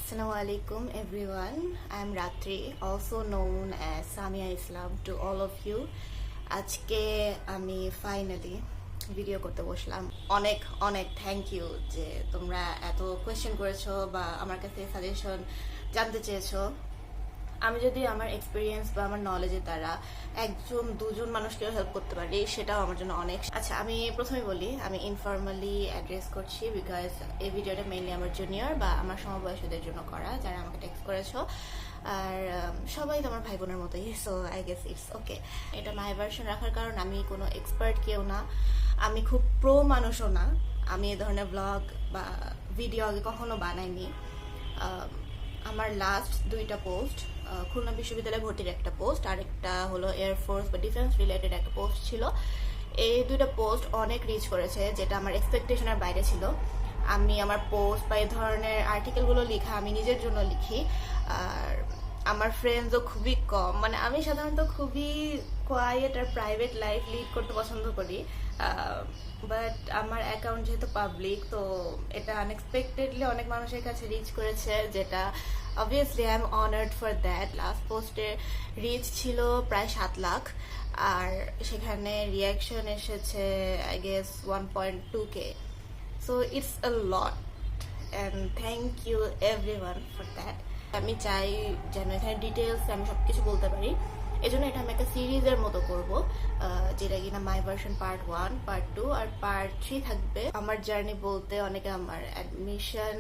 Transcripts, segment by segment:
Assalamu alaikum everyone. I am Ratri, also known as Samia Islam to all of you. আজকে আমি finally video করতে বসলাম। অনেক অনেক থ্যাংক ইউ যে তোমরা এত কোয়েশ্চেন করেছো বা আমার কাছে সাজেশন জানতে চেয়েছো। আমি যদি আমার এক্সপিরিয়েন্স বা আমার নলেজের দ্বারা একজন দুজন মানুষকেও হেল্প করতে পারি সেটাও আমার জন্য অনেক। আচ্ছা, আমি প্রথমে বলি আমি ইনফর্মালি অ্যাড্রেস করছি বিকজ এই ভিডিওটা মেইনলি আমার জুনিয়র বা আমার সমবয়সীদের জন্য করা, যারা আমাকে টেক্সট করেছো। আর সবাই তোমার ভাই বোনের মতোই, so I guess it's okay. এটা মাই ভার্সন রাখার কারণ আমি কোনো এক্সপার্ট কেউ না, আমি খুব প্রো মানুষও না, আমি এ ধরনের ব্লগ বা ভিডিও আগে কখনো বানাইনি। আমার লাস্ট দুইটা পোস্ট খুলনা বিশ্ববিদ্যালয়ে ভর্তির একটা পোস্ট, আর একটা হলো এয়ারফোর্স বা ডিফেন্স রিলেটেড একটা পোস্ট ছিল। এই দুইটা পোস্ট অনেক রিচ করেছে, যেটা আমার এক্সপেকটেশনের বাইরে ছিল। আমি আমার পোস্ট বা এই ধরনের আর্টিকেলগুলো লেখা আমি নিজের জন্য লিখি, আর আমার ফ্রেন্ডসও খুবই কম। মানে আমি সাধারণত খুবই কোয়াইট আর প্রাইভেট লাইফ লিড করতে পছন্দ করি, বাট আমার অ্যাকাউন্ট যেহেতু পাবলিক, তো এটা আনএক্সপেক্টেডলি অনেক মানুষের কাছে রিচ করেছে, যেটা obviously I am honoured for that. Last পোস্টের রিচ ছিল প্রায় 7 লাখ, আর সেখানে রিয়াকশন এসেছে I guess 1.2K। So it's a lot and thank you everyone for that. আমি চাই যেন এখানে ডিটেলস আমি সব কিছু বলতে পারি, এই জন্য এটা আমি একটা সিরিজের মতো করবো, যেটা কিনা মাই ভার্সন পার্ট 1, পার্ট 2 আর পার্ট 3 থাকবে। আমার জার্নি বলতে অনেকে আমার অ্যাডমিশন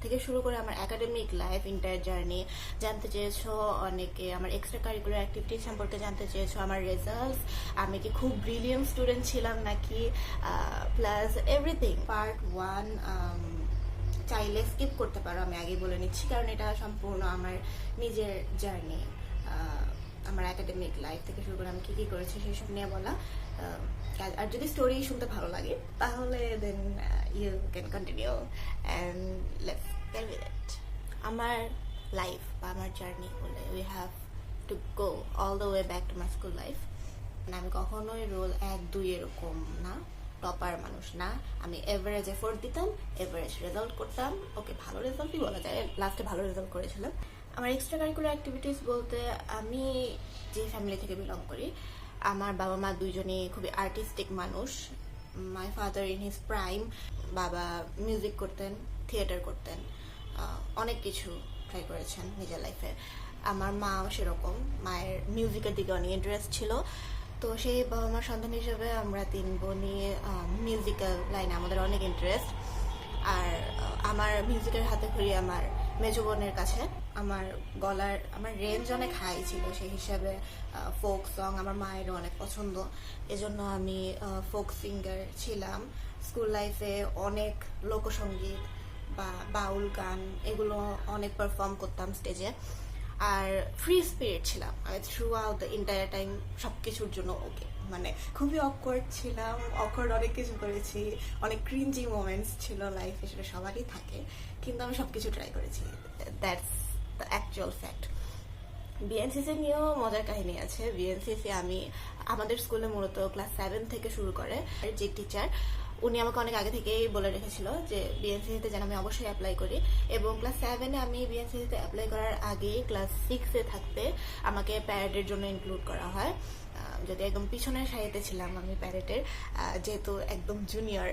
থেকে শুরু করে আমার একাডেমিক লাইফ এন্টায়ার জার্নি জানতে চেয়েছো, অনেকে আমার এক্সট্রা কারিকুলার অ্যাক্টিভিটিস সম্পর্কে জানতে চেয়েছো, আমার রেজাল্টস, আমি কি খুব ব্রিলিয়েন্ট স্টুডেন্ট ছিলাম নাকি, প্লাস এভরিথিং। পার্ট 1 চাইলে স্কিপ করতে পারো, আমি আগে বলে নিচ্ছি, কারণ এটা সম্পূর্ণ আমার নিজের জার্নি, আমার একাডেমিক লাইফ থেকে শুরু করে আমি কি কি করেছি সেসব নিয়ে বলা। আর যদি স্টোরি শুনতে ভালো লাগে তাহলে then you can continue and let's get with it. আমার লাইফ বা আমার জার্নি বলে we have to go all the way back to my school life. আমি কখনোই রোল 1-2 এরকম না, টপার মানুষ না। আমি এভারেজ এফোর্ট দিতাম, এভারেজ রেজাল্ট করতাম, ওকে ভালো রেজাল্টই বলা যায়, লাস্টে ভালো রেজাল্ট করেছিলাম। আমার এক্সট্রা কারিকুলার অ্যাক্টিভিটিস বলতে আমি যে ফ্যামিলি থেকে বিলং করি, আমার বাবা মা দুইজনই খুবই আর্টিস্টিক মানুষ। My father in his prime, বাবা মিউজিক করতেন, থিয়েটার করতেন, অনেক কিছু ট্রাই করেছেন নিজের লাইফে। আমার মাও সেরকম, মায়ের মিউজিকের দিকে অনেক ইন্টারেস্ট ছিল। তো সেই বাবা মার সন্তান হিসেবে আমরা 3 বোনই মিউজিক্যাল লাইনে আমাদের অনেক ইন্টারেস্ট। আর আমার মিউজিকের হাতে খড়ি আমার মেজো বোনের কাছে। আমার আমার রেঞ্জ অনেক হাই ছিল, সেই হিসাবে ফোক সং আমার মায়েরও অনেক পছন্দ, এজন্য আমি ফোক সিঙ্গার ছিলাম। স্কুল লাইফে অনেক লোকসঙ্গীত বা বাউল গান এগুলো অনেক পারফর্ম করতাম স্টেজে। আর ফ্রি স্পিরিট ছিলাম through out the entire time, সব কিছুর জন্য ওকে। মানে খুবই অকওয়ার্ড ছিলাম, অকওয়ার্ড অনেক কিছু করেছি, অনেক ক্রিঞ্জি মোমেন্টস ছিল লাইফে, সেটা সবারই থাকে, কিন্তু আমি সব কিছু ট্রাই করেছি। That's the actual fact. BNCC নিয়েও মজার কাহিনী আছে। বিএনসিসি আমাদের স্কুলে মূলত ক্লাস 7 থেকে শুরু করে। যে টিচার উনি আমাকে অনেক আগে থেকেই বলে রেখেছিল যে বিএনসিসিতে যেন আমি অবশ্যই অ্যাপ্লাই করি, এবং ক্লাস 7-এ আমি বিএনসিসিতে অ্যাপ্লাই করার আগে ক্লাস 6-এ থাকতে আমাকে প্যারেডের জন্য ইনক্লুড করা হয়। যদি একদম পিছনের সারিতে ছিলাম আমি প্যারেডের, যেহেতু একদম জুনিয়র,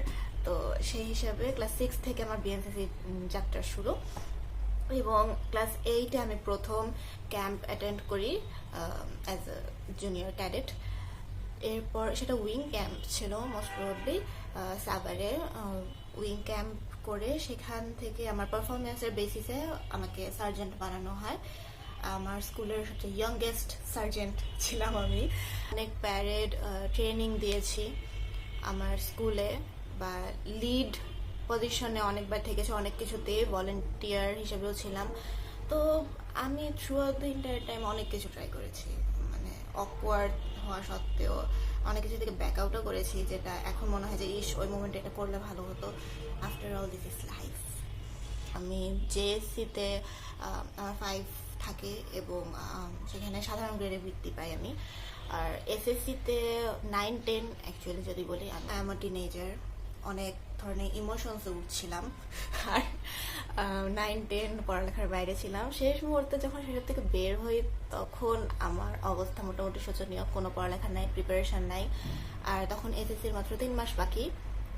তো সেই হিসাবে ক্লাস 6 থেকে আমার বিএনসিসি যাত্রা শুরু। এবং ক্লাস 8-এ আমি প্রথম ক্যাম্প অ্যাটেন্ড করি অ্যাজ এ জুনিয়র ক্যাডেট। এরপর সেটা উইং ক্যাম্প ছিল মোস্ট প্রবাবলি সাভারে। উইং ক্যাম্প করে সেখান থেকে আমার পারফরমেন্সের বেসিসে আমাকে সার্জেন্ট বানানো হয়। আমার স্কুলের সবচেয়ে ইয়াংগেস্ট সার্জেন্ট ছিলাম আমি। অনেক প্যারেড ট্রেনিং দিয়েছি আমার স্কুলে, বা লিড পজিশনে অনেকবার থেকেছে, অনেক কিছুতে ভলেন্টিয়ার হিসেবেও ছিলাম। তো আমি through out the entire time অনেক কিছু ট্রাই করেছি, মানে অকওয়ার্ড হওয়া সত্ত্বেও অনেক কিছু থেকে ব্যাক আউটও করেছি, যেটা এখন মনে হয় যে ওই মোমেন্টে এটা করলে ভালো হতো। After all this is life. আমি জেএসসিতে আমার 5 থাকে এবং সেখানে সাধারণ গ্রেডে বৃত্তি পাই আমি। আর এসএসসিতে 9-10 অ্যাকচুয়ালি যদি বলি, আমি এম আ টিনেজার, অনেক ধরনের ইমোশনসে উঠছিলাম। আর 9-10 পড়ালেখার বাইরে ছিলাম। শেষ মুহূর্তে যখন সেটা থেকে বের হই তখন আমার অবস্থা মোটামুটি শোচনীয়, কোনো পড়ালেখা নাই, প্রিপারেশন নাই। আর তখন এসএসসির মাত্র 3 মাস বাকি।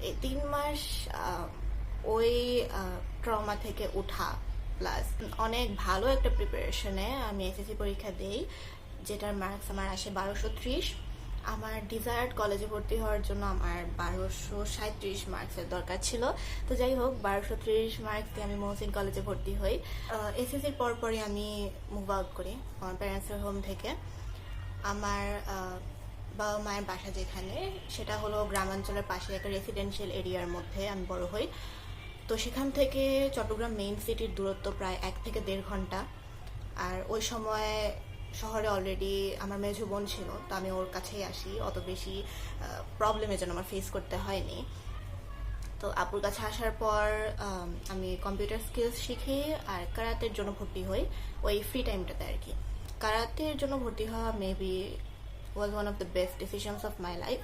এই 3 মাস ওই ট্রমা থেকে উঠা প্লাস অনেক ভালো একটা প্রিপারেশনে আমি এসএসসি পরীক্ষা দেই, যেটার মার্কস আমার আসে 1230। আমার ডিজায়ার্ড কলেজে ভর্তি হওয়ার জন্য আমার 1237 মার্কসের দরকার ছিল। তো যাই হোক, 1230 মার্কস দিয়ে আমি মহসিন কলেজে ভর্তি হই। এসএসসির পরপরই আমি মুভ আউট করি আমার প্যারেন্টসের হোম থেকে। আমার বাবা মায়ের বাসা যেখানে, সেটা হলো গ্রামাঞ্চলের পাশে একটা রেসিডেন্সিয়াল এরিয়ার মধ্যে আমি বড় হই। তো সেখান থেকে চট্টগ্রাম মেইন সিটির দূরত্ব প্রায় 1 থেকে 1.5 ঘন্টা। আর ওই সময় শহরে অলরেডি আমার মেজো বোন ছিল, তো আমি ওর কাছেই আসি, অত বেশি প্রবলেমের জন্য আমার ফেস করতে হয়নি। তো আপুর কাছে আসার পর আমি কম্পিউটার স্কিলস শিখি আর কারাতের জন্য ভর্তি হই ওই ফ্রি টাইমটাতে আর কি। কারাতের জন্য ভর্তি হওয়া maybe was one of the best decisions of my life,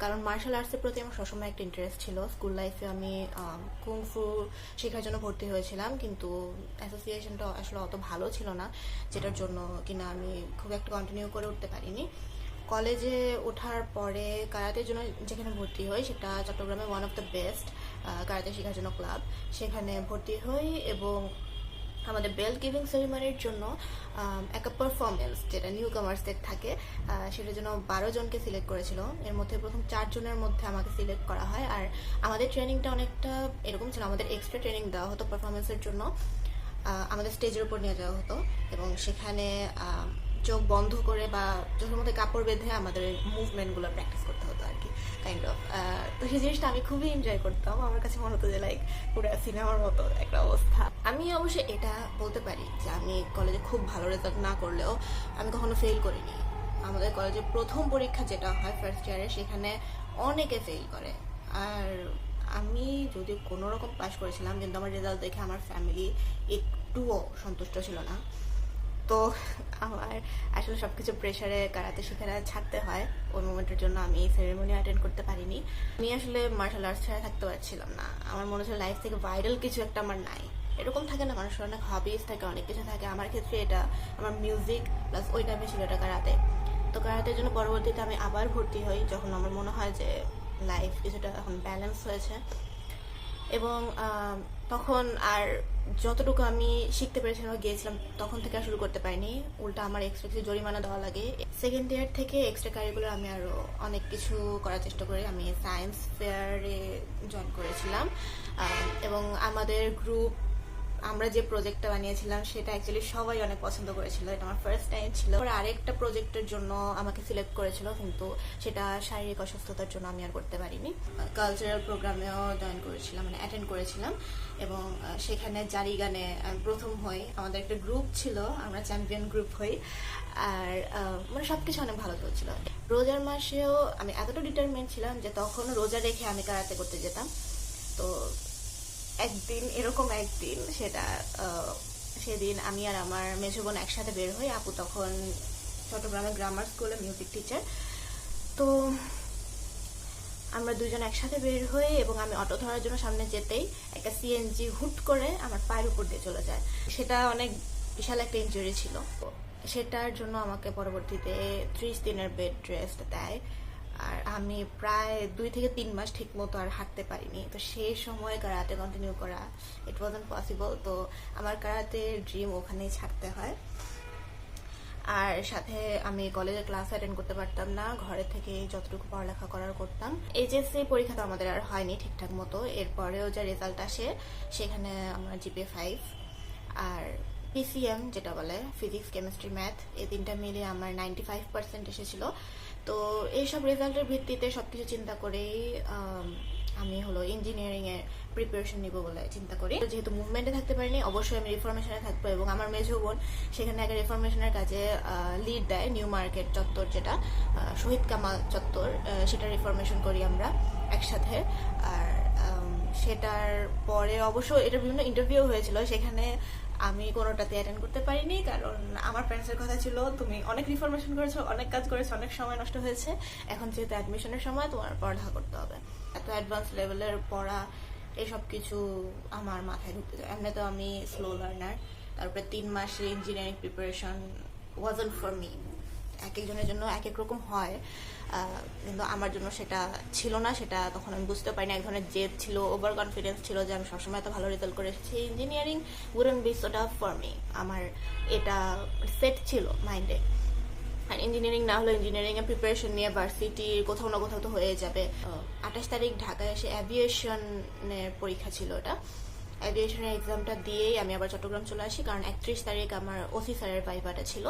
কারণ মার্শাল আর্টসের প্রতি আমার সবসময় একটা ইন্টারেস্ট ছিল। স্কুল লাইফে আমি কুংফু শেখার জন্য ভর্তি হয়েছিলাম, কিন্তু অ্যাসোসিয়েশনটা আসলে অত ভালো ছিল না, যেটার জন্য কিনা আমি খুব একটা কন্টিনিউ করে উঠতে পারিনি। কলেজে ওঠার পরে কারাতের জন্য যেখানে ভর্তি হই সেটা চট্টগ্রামে one of the best karate শেখার জন্য ক্লাব, সেখানে ভর্তি হই। এবং আমাদের বেল্ট গিভিং সেরিমনির জন্য একটা পারফরমেন্স যেটা নিউ কামার্সদের থাকে, সেটার জন্য 12 জনকে সিলেক্ট করেছিল। এর মধ্যে প্রথম 4 জনের মধ্যে আমাকে সিলেক্ট করা হয়। আর আমাদের ট্রেনিংটা অনেকটা এরকম ছিল, আমাদের এক্সট্রা ট্রেনিং দেওয়া হতো পারফরমেন্সের জন্য। আমাদের স্টেজের উপর নিয়ে যাওয়া হতো এবং সেখানে চোখ বন্ধ করে বা চোখের মধ্যে কাপড় বেঁধে আমাদের মুভমেন্টগুলো প্র্যাকটিস করতে হতো আর কি, কাইন্ড অফ। তো সেই জিনিসটা আমি খুবই এনজয় করতাম। আমার কাছে মনে হতো যে লাইক পুরো সিনেমার মতো একটা অবস্থা। আমি অবশ্যই এটা বলতে পারি যে আমি কলেজে খুব ভালো রেজাল্ট না করলেও আমি কখনো ফেল করিনি। আমাদের কলেজের প্রথম পরীক্ষা যেটা হয় ফার্স্ট ইয়ারে, সেখানে অনেকে ফেল করে। আর আমি যদি কোনো রকম পাস করেছিলাম, কিন্তু আমার রেজাল্ট দেখে আমার ফ্যামিলি একটুও সন্তুষ্ট ছিল না। তো আমার আসলে সব কিছু প্রেশারে কারাতে শেখাটা ছাড়তে হয়। ওই মোমেন্টের জন্য আমি সেরেমনি অ্যাটেন্ড করতে পারিনি। আমি আসলে মার্শাল আর্টস ছাড়া থাকতে পারছিলাম না। আমার মনে হচ্ছে লাইফ থেকে ভাইরাল কিছু একটা আমার নাই। এরকম থাকে না, মানুষের অনেক হবিজ থাকে, অনেক কিছু থাকে। আমার ক্ষেত্রে এটা আমার মিউজিক প্লাস ওই টাইমে ছিল এটা কারাতে। তো কারাতের জন্য পরবর্তীতে আমি আবার ভর্তি হই যখন আমার মনে হয় যে লাইফ কিছুটা এখন ব্যালেন্স হয়েছে। এবং তখন আর যতটুকু আমি শিখতে পেরেছিলাম গিয়েছিলাম তখন থেকে আর শুরু করতে পারিনি, উল্টা আমার এক্সট্রা কিছু জরিমানা দেওয়া লাগে। সেকেন্ড ইয়ার থেকে এক্সট্রা কারিকুলার আমি আরও অনেক কিছু করার চেষ্টা করি। আমি সায়েন্স ফেয়ারে জয়েন করেছিলাম এবং আমাদের গ্রুপ আমরা যে প্রজেক্টটা বানিয়েছিলাম সেটা অ্যাকচুয়ালি সবাই অনেক পছন্দ করেছিল। এটা আমার ফার্স্ট টাইম ছিল। আরেকটা প্রজেক্টের জন্য আমাকে সিলেক্ট করেছিল, কিন্তু সেটা শারীরিক অসুস্থতার জন্য আমি আর করতে পারিনি। কালচারাল প্রোগ্রামেও জয়েন করেছিলাম, মানে অ্যাটেন্ড করেছিলাম এবং সেখানে জারি গানে আমি প্রথম হই। আমাদের একটা গ্রুপ ছিল, আমরা চ্যাম্পিয়ন গ্রুপ হই। আর মানে সবকিছু অনেক ভালো চলছিল। রোজার মাসেও আমি এতটা ডিটারমেন্ট ছিলাম যে তখন রোজা রেখে আমি কারাতে করতে যেতাম। তো একদিন সেদিন আমি আর আমার মেজো বোন একসাথে বের হই। আপু তখন চট্টগ্রামে গ্রামার স্কুলে মিউজিক টিচার। তো আমরা দুজন একসাথে বের হই এবং আমি অটো ধরার জন্য সামনে যেতেই একটা সিএনজি হুট করে আমার পায়ের উপর দিয়ে চলে যায়। সেটা অনেক বিশাল একটা ইনজুরি ছিল। সেটার জন্য আমাকে পরবর্তীতে 30 দিনের বেড রেস্ট দেয়। আর আমি প্রায় 2 থেকে 3 মাস ঠিক মতো আর হাঁটতে পারিনি। তো সেই সময় কারাতে কন্টিনিউ করা ইট ওয়াজন্ট পসিবল। তো আমার কারাতের ড্রিম ওখানেই ছাড়তে হয়। আর সাথে আমি কলেজে ক্লাস অ্যাটেন্ড করতে পারতাম না, ঘরে থেকে যতটুকু পড়ালেখা করার করতাম। এইচএসসি পরীক্ষা তো আমাদের আর হয়নি ঠিকঠাক মতো। এরপরেও যা রেজাল্ট আসে সেখানে আমার জিপিএ 5 আর পিসিএম যেটা বলে ফিজিক্স কেমিস্ট্রি ম্যাথ, এই তিনটা মিলিয়ে আমার 95% এসেছিল। তো এইসব রেজাল্টের ভিত্তিতে সবকিছু চিন্তা করেই আমি হলো ইঞ্জিনিয়ারিং এর প্রিপারেশন নিব বলে চিন্তা করি। যেহেতু মুভমেন্টে থাকতে পারিনি, অবশ্যই আমি রিফরমেশনে থাকবো। এবং আমার মেজো বোন সেখানে একটা রিফরমেশনের কাজে লিড দেয়, নিউ মার্কেট চত্বর যেটা শহীদ কামাল চত্বর, সেটা রিফরমেশন করি আমরা একসাথে। আর সেটার পরে অবশ্য এটার বিভিন্ন ইন্টারভিউ হয়েছিল, সেখানে আমি কোনোটাতে অ্যাটেন্ড করতে পারিনি, কারণ আমার ফ্রেন্ডসের কথা ছিল তুমি অনেক রিফরমেশন করেছো, অনেক কাজ করেছো, অনেক সময় নষ্ট হয়েছে, এখন যেহেতু অ্যাডমিশনের সময় তোমার পড়ালেখা করতে হবে। এত অ্যাডভান্স লেভেলের পড়া এসব কিছু আমার মাথায় ঢুকতে যায়। এমনি তো আমি স্লো লার্নার, তারপরে 3 মাসের engineering preparation wasn't for me. এক একজনের জন্য এক এক রকম হয়, কিন্তু আমার জন্য সেটা ছিল না। সেটা তখন আমি বুঝতে পারিনি, এক ধরনের জেদ ছিল, ওভার কনফিডেন্স ছিল যে আমি সবসময় এত ভালো রেজাল্ট করে এসেছি, engineering wouldn't be so tough for me. আমার এটা সেট ছিল মাইন্ডে। আর ইঞ্জিনিয়ারিং না হলে ইঞ্জিনিয়ারিং এর প্রিপারেশন নিয়ে ভার্সিটি কোথাও না কোথাও তো হয়ে যাবে। 28 তারিখ ঢাকায় এসে অ্যাভিয়েশনের পরীক্ষা ছিল। ওটা অ্যাভিয়েশনের এক্সামটা দিয়েই আমি আবার চট্টগ্রাম চলে আসি, কারণ 31 তারিখ আমার ওসি স্যারের ভাইভাটা ছিল।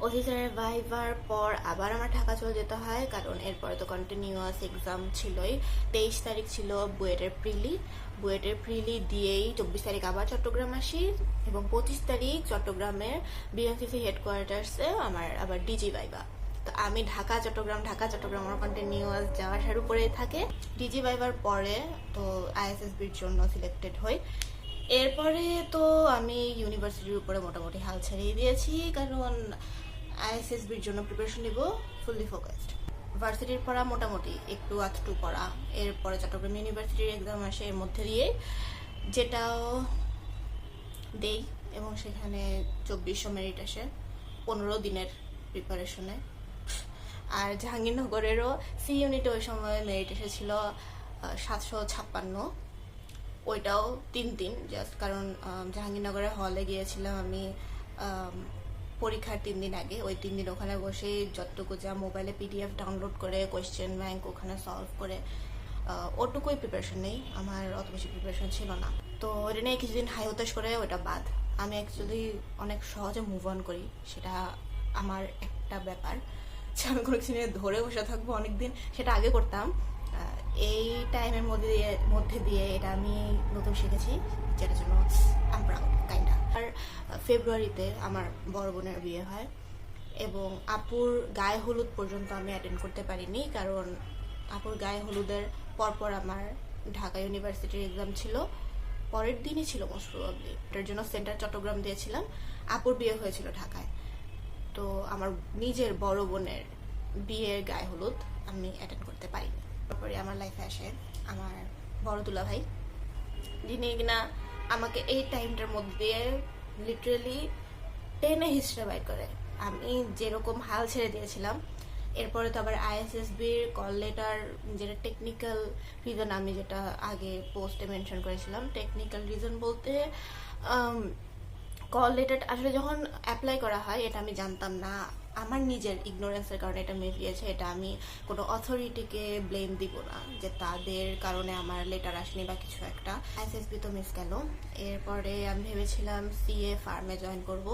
ওসি স্যারের ভাইভার পর আবার আমার ঢাকা চলে যেতে হয়, কারণ এরপরে তো কন্টিনিউয়াস এক্সাম ছিলই। 23 তারিখ ছিল বুয়েটের প্রিলি দিয়েই 24 তারিখ আবার চট্টগ্রাম আসি, এবং 25 তারিখ চট্টগ্রামের বিএনসিসি হেডকোয়ার্টার্সে আমার আবার ডিজি ভাইভা। তো আমি ঢাকা চট্টগ্রাম আমার কন্টিনিউয়াস যাওয়া আসার উপরেই থাকে। ডিজি ভাইভার পরে তো আইএসএসবির জন্য সিলেক্টেড হই। এরপরে তো আমি ইউনিভার্সিটির উপরে মোটামুটি হাল ছেড়েই দিয়েছি, কারণ আইএসএসবির জন্য প্রিপারেশন নিব ফুললি ফোকাসড। ভার্সিটির পড়া মোটামুটি একটু আধটু পড়া, এরপরে চট্টগ্রাম ইউনিভার্সিটির এক্সাম আসে, এর মধ্যে দিয়ে যেটাও দেই, এবং সেখানে 2400 মেরিট আসে 15 দিনের প্রিপারেশনে। আর জাহাঙ্গীরনগরেরও সি ইউনিটে ওই সময় মেরিট এসেছিল 756, ওইটাও 3 দিন জাস্ট, কারণ জাহাঙ্গীরনগরের হলে গিয়েছিলাম আমি পরীক্ষার 3 দিন আগে। ওই 3 দিন ওখানে বসে যতটুকু যা মোবাইলে পিডিএফ ডাউনলোড করে কোয়েশ্চেন ব্যাংক ওখানে সলভ করে, ওটুকুই প্রিপারেশন নেই, আমার অত বেশি প্রিপারেশন ছিল না। তো ওটা নিয়ে কিছুদিন হাই হতাশ করে ওটা বাদ। আমি অ্যাকচুয়ালি অনেক সহজে মুভ অন করি, সেটা আমার একটা ব্যাপার যে আমি কোনো কিছু নিয়ে ধরে বসে থাকবো অনেকদিন, সেটা আগে করতাম। এই টাইমের মধ্যে দিয়ে এটা আমি নতুন শিখেছি, যেটার জন্য আই এম প্রাউড কাইন্ডা। আর ফেব্রুয়ারিতে আমার বড় বোনের বিয়ে হয়, এবং আপুর গায়ে হলুদ পর্যন্ত আমি অ্যাটেন্ড করতে পারিনি, কারণ আপুর গায়ে হলুদের পরপর আমার ঢাকা ইউনিভার্সিটির এক্সাম ছিল, পরের দিনই ছিল মোস্ট প্রবাবলি। এটার জন্য সেন্টার চট্টগ্রাম দিয়েছিলাম, আপুর বিয়ে হয়েছিল ঢাকায়। তো আমার নিজের বড় বোনের বিয়ের গায়ে হলুদ আমি অ্যাটেন্ড করতে পারিনি। তারপরে আমার লাইফে আসে আমার বড় দুলা ভাই, যিনি কিনা আমাকে এই টাইমটার মধ্যে দিয়ে লিটারেলি টেনে হিস্ট্রি বাইর করে। আমি যেরকম হাল ছেড়ে দিয়েছিলাম, এরপরে তো আবার আইএসএসবির কল লেটার, যেটা টেকনিক্যাল রিজন, আমি যেটা আগে পোস্টে মেনশন করেছিলাম, টেকনিক্যাল রিজন বলতে কল লেটার আসলে যখন অ্যাপ্লাই করা হয় এটা আমি জানতাম না, আমার নিজের ইগনোরেন্সের কারণে এটা মিস গিয়েছে। এটা আমি কোনো অথরিটিকে ব্লেম দিব না যে তাদের কারণে আমার লেটার আসেনি বা কিছু একটা। আইএসএসবি তো মিস গেল। এরপরে আমি ভেবেছিলাম সিএ ফার্মে জয়েন করব,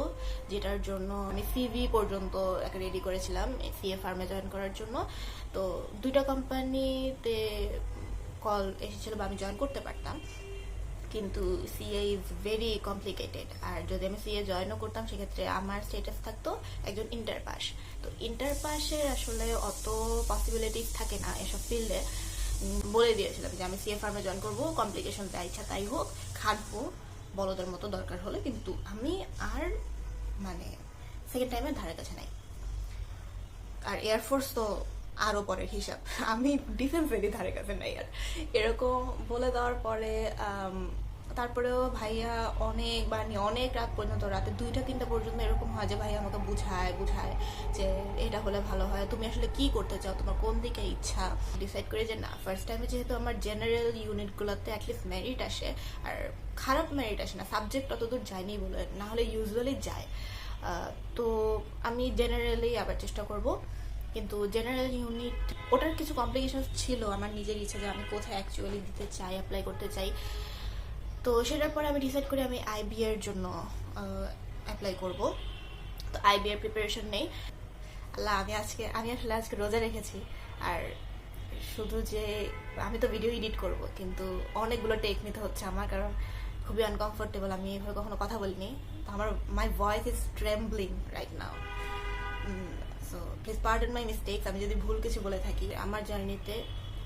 যেটার জন্য আমি সিভি পর্যন্ত রেডি করেছিলাম সিএ ফার্মে জয়েন করার জন্য। তো 2টা কোম্পানিতে কল এসেছিল বা আমি জয়েন করতে পারতাম, কিন্তু সিএ ইজ ভেরি কমপ্লিকেটেড। আর যদি আমি সিএ জয়েনও করতাম, সেক্ষেত্রে আমার স্টেটাস থাকতো একজন ইন্টার পাস। তো ইন্টার পাসের আসলে অত পসিবিলিটিস থাকে না এসব ফিল্ডে। বলে দিয়েছিলাম যে আমি সিএ ফার্মে জয়েন করবো, কমপ্লিকেশন যা ইচ্ছা তাই হোক, খাটবো বলদের মতো দরকার হলে, কিন্তু আমি আর মানে সেকেন্ড টাইমের ধারে কাছে নাই। আর এয়ারফোর্স তো আরও পরের হিসাব, আমি ডিফেন্সেরই ধারে কাছে নাই। আর এরকম বলে দেওয়ার পরে তারপরেও ভাইয়া অনেক রাত পর্যন্ত, রাতে 2টা-3টা পর্যন্ত এরকম হয় যে ভাইয়া আমাকে বুঝায় যে এটা হলে ভালো হয়, তুমি আসলে কি করতে চাও, তোমার কোন দিকে ইচ্ছা। ডিসাইড করে যে না, ফার্স্ট টাইমে যেহেতু আমার জেনারেল ইউনিটগুলোতে অ্যাটলিস্ট মেরিট আসে, আর খারাপ মেরিট আসে না, সাবজেক্ট অতদূর যায়নি বলে, না হলে ইউজুয়ালি যায়। তো আমি জেনারেলি আবার চেষ্টা করব, কিন্তু জেনারেল ইউনিট ওটার কিছু কমপ্লিকেশন ছিল, আমার নিজের ইচ্ছা যে আমি কোথায় অ্যাকচুয়ালি দিতে চাই, অ্যাপ্লাই করতে চাই। তো সেটার পরে আমি ডিসাইড করি আমি আইবি এর জন্য অ্যাপ্লাই করব। তো আইবি এর প্রিপারেশন নেই। আল্লাহ, আমি আসলে আজকে রোজা রেখেছি। আর শুধু যে আমি তো ভিডিও এডিট করব, কিন্তু অনেকগুলো টেক নিতে হচ্ছে আমার, কারণ খুবই আনকমফোর্টেবল, আমি এভাবে কখনো কথা বলিনি। তো আমার my voice is trembling right now, so please pardon my mistakes আমি যদি ভুল কিছু বলে থাকি। আমার জার্নিতে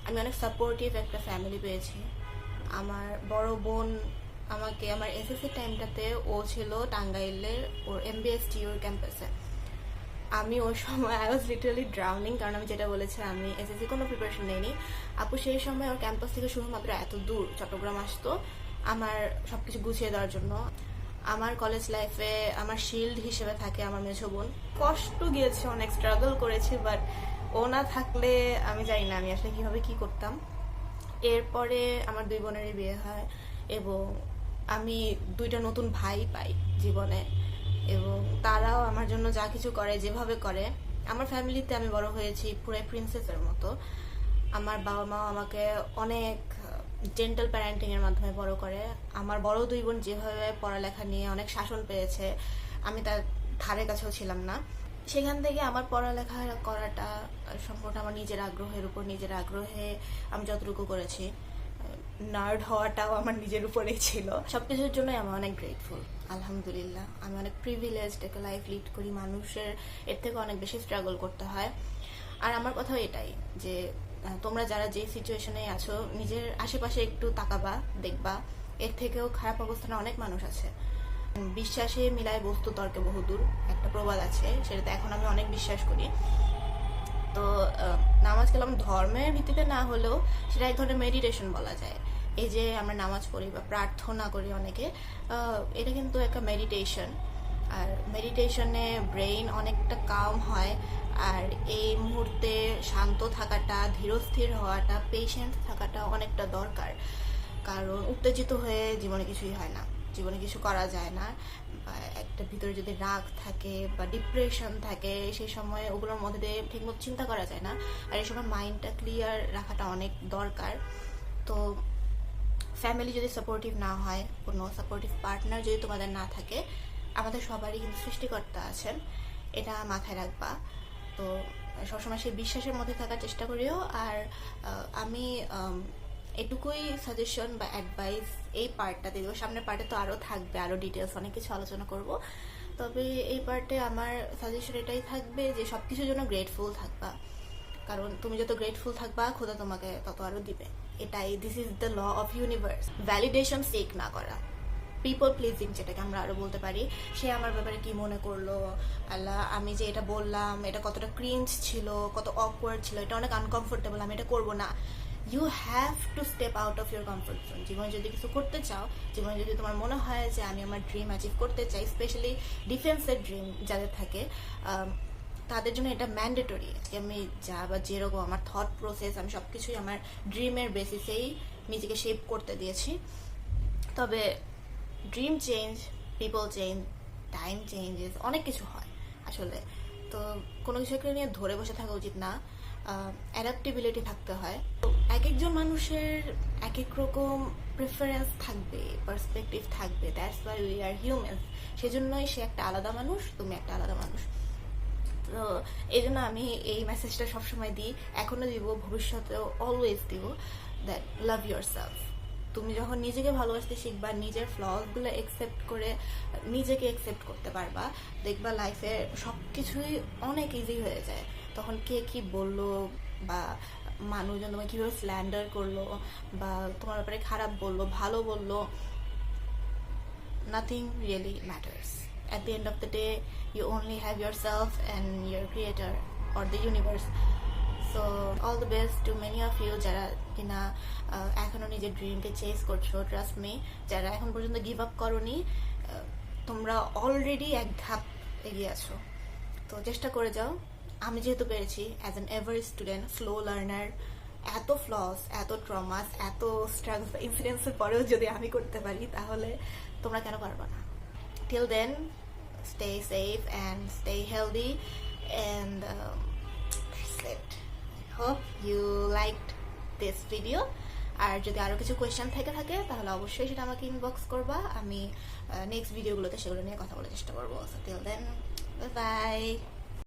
আমি অনেক সাপোর্টিভ একটা ফ্যামিলি পেয়েছি। আমার বড় বোন আমাকে আমার এসএসসি টাইমটাতে, ও ছিল টাঙ্গাইলের ওর এমবিএসটিউর ক্যাম্পাসে। আমি ওই সময় আই ওয়াজ লিটারালি ড্রাউনিং, কারণ আমি যেটা বলেছি আমি এসএসসি কোনো প্রিপারেশন নেইনি। আপু সেই সময় ওর ক্যাম্পাস থেকে শুধুমাত্র এত দূর চট্টগ্রাম আসতো আমার সবকিছু গুছিয়ে দেওয়ার জন্য। আমার কলেজ লাইফে আমার শিল্ড হিসেবে থাকে আমার মেঝো বোন। কষ্ট গিয়েছে, অনেক স্ট্রাগল করেছি, বাট ও না থাকলে আমি জানি না আমি আসলে কিভাবে কি করতাম। এরপরে আমার 2 বোনেরই বিয়ে হয় এবং আমি 2টা নতুন ভাই পাই জীবনে, এবং তারাও আমার জন্য যা কিছু করে যেভাবে করে। আমার ফ্যামিলিতে আমি বড় হয়েছি পুরো প্রিন্সেসের মতো। আমার বাবা মা আমাকে অনেক জেন্টাল প্যারেন্টিং এর মাধ্যমে বড় করে। আমার বড় 2 বোন যেভাবে পড়ালেখা নিয়ে অনেক শাসন পেয়েছে, আমি তার ধারে কাছেও ছিলাম না। সেখান থেকে আমার পড়ালেখা করাটা সম্পূর্ণ আমার নিজের আগ্রহে আমি যতটুকু করেছি। নার্ড হওয়াটাও আমার নিজের উপরেই ছিল। সবকিছুর জন্যই আমি অনেক গ্রেটফুল, আলহামদুলিল্লাহ। আমি অনেক প্রিভিলেজড একটা লাইফ লিড করি। মানুষের এর থেকে অনেক বেশি স্ট্রাগল করতে হয়। আর আমার কথাও এটাই যে তোমরা যারা যে সিচুয়েশনে আছো, নিজের আশেপাশে একটু তাকাবা, দেখবা এর থেকেও খারাপ অবস্থানে অনেক মানুষ আছে। বিশ্বাসে মিলায় বস্তু তর্কে বহুদূর, একটা প্রবাদ আছে, সেটাতে এখন আমি অনেক বিশ্বাস করি। তো নামাজ কালাম ধর্মের ভিত্তিতে না হলেও সেটা এক ধরনের মেডিটেশন বলা যায়। এই যে আমরা নামাজ পড়ি বা প্রার্থনা করি অনেকে, এটা কিন্তু একটা মেডিটেশন। আর মেডিটেশনে ব্রেইন অনেকটা কাম হয়। আর এই মুহূর্তে শান্ত থাকাটা, ধীরস্থির হওয়াটা, পেশেন্ট থাকাটা অনেকটা দরকার। কারণ উত্তেজিত হয়ে জীবনে কিছুই হয় না, জীবনে কিছু করা যায় না। একটা ভিতরে যদি রাগ থাকে বা ডিপ্রেশন থাকে, সেই সময় ওগুলোর মধ্যে দিয়ে ঠিকমতো চিন্তা করা যায় না। আর এই সময় মাইন্ডটা ক্লিয়ার রাখাটা অনেক দরকার। তো ফ্যামিলি যদি সাপোর্টিভ না হয়, কোনো সাপোর্টিভ পার্টনার যদি তোমাদের না থাকে, আমাদের সবারই কিন্তু সৃষ্টিকর্তা আছেন, এটা মাথায় রাখবা। তো সবসময় সেই বিশ্বাসের মধ্যে থাকার চেষ্টা করিও। আর আমি এটুকুই সাজেশন বা অ্যাডভাইস এই পার্টটাতে দেবো। সামনের পার্টে তো আরও থাকবে, আরও ডিটেলস অনেক কিছু আলোচনা করব। তবে এই পার্টে আমার সাজেশন এটাই থাকবে যে সব কিছুর জন্য গ্রেটফুল থাকবা, কারণ তুমি যত গ্রেটফুল থাকবা খোদা তোমাকে তত আরও দিবে। এটাই, this is the law of universe. Validation seek না করা, পিপল প্লিজিং যেটাকে আমরা আরো বলতে পারি। সে আমার ব্যাপারে কি মনে করলো, আল্লাহ আমি যে এটা বললাম এটা কতটা ক্রিঞ্জ ছিল, কত অকওয়ার্ড ছিল, এটা অনেক আনকমফোর্টেবল, আমি এটা করবো না। You have to step out of your comfort zone. জীবনে যদি কিছু করতে চাও, জীবনে যদি তোমার মনে হয় যে আমি আমার ড্রিম অ্যাচিভ করতে চাই, স্পেশালি ডিফেন্সের ড্রিম যাদের থাকে, তাদের জন্য এটা ম্যান্ডেটরি। আমি যা বা যেরকম আমার থট প্রসেস, আমি সব কিছুই আমার ড্রিমের বেসিসেই নিজেকে শেপ করতে দিয়েছি। তবে dream change, people change, time changes, অনেক কিছু হয় আসলে। তো কোনো কিছুকে নিয়ে ধরে বসে থাকা উচিত না, অ্যাডাপ্টেবিলিটি থাকতে হয়। এক একজন মানুষের এক এক রকম প্রেফারেন্স থাকবে, পার্সপেক্টিভ থাকবে, that's why we are human. সেজন্যই সে একটা আলাদা মানুষ, তুমি একটা আলাদা মানুষ। তো এই জন্য আমি এই মেসেজটা সবসময় দিই, এখনো দিব, ভবিষ্যতেও অলওয়েজ দিব, দ্যাট লাভ ইয়োর সেলফ। তুমি যখন নিজেকে ভালোবাসতে শিখবা, নিজের ফ্লসগুলো একসেপ্ট করে নিজেকে একসেপ্ট করতে পারবা, দেখবা লাইফে সব কিছুই অনেক ইজি হয়ে যায়। তখন কে কি বললো বা মানুষজন তোমাকে কীভাবে স্ল্যান্ডার করলো বা তোমার ব্যাপারে খারাপ বললো, ভালো বললো, nothing really matters. At the end of the day, you only have yourself and your creator or the universe. So all the best to many of you যারা কিনা এখনো নিজের ড্রিমকে চেস করছো। ট্রাস্ট মি, যারা এখন পর্যন্ত গিভ আপ করোনি, তোমরা অলরেডি এক ধাপ এগিয়ে আছো। তো চেষ্টা করে যাও। আমি যেহেতু পেরেছি, as an ever student, slow learner, এত ফ্লস, এত ট্রমাস, এত স্ট্রাগল ইনসিডেন্টসের পরেও যদি আমি করতে পারি, তাহলে তোমরা কেন পারবা না? Till then, stay safe and stay healthy, and that's it. I hope you liked this video. আর যদি আরো কিছু কোয়েশ্চেন থেকে থাকে তাহলে অবশ্যই সেটা আমাকে ইনবক্স করবা। আমি নেক্সট ভিডিওগুলোতে সেগুলো নিয়ে কথা বলার চেষ্টা করবো। So till then, bye bye.